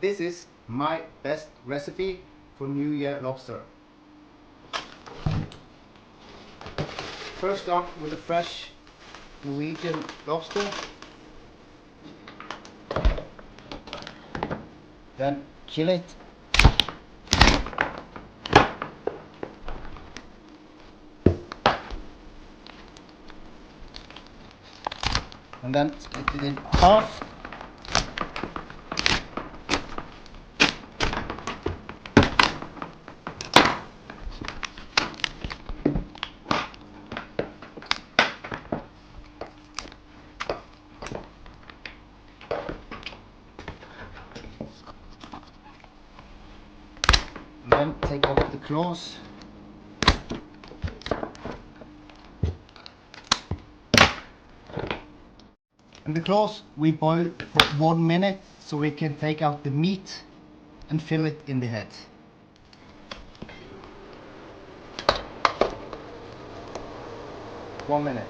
This is my best recipe for New Year lobster. First off with a fresh Norwegian lobster. Then chill it. And then split it in half. Then take off the claws. And the claws we boil for 1 minute so we can take out the meat and fill it in the head. One minute.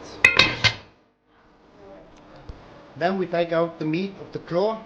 Then we take out the meat of the claw.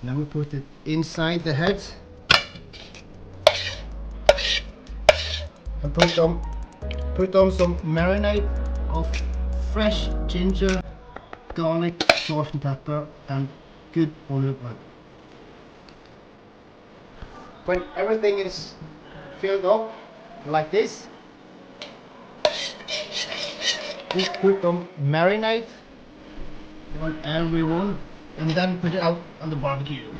Now we put it inside the head and put on some marinade of fresh ginger, garlic, salt and pepper and good olive oil. When everything is filled up like this, we put on marinade on everyone and then put it out on the barbecue.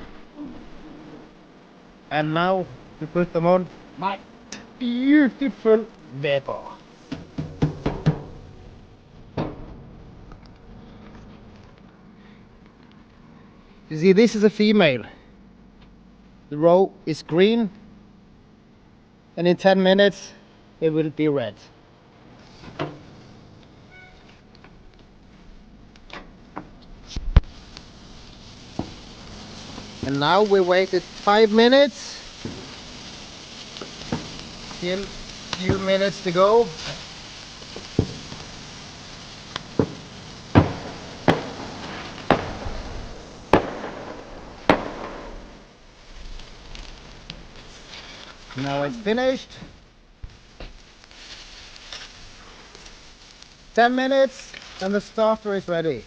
And now we put them on my beautiful Weber. You see, this is a female. The roe is green and in 10 minutes it will be red. And now we waited 5 minutes. Still a few minutes to go. Now it's finished. 10 minutes and the starter is ready.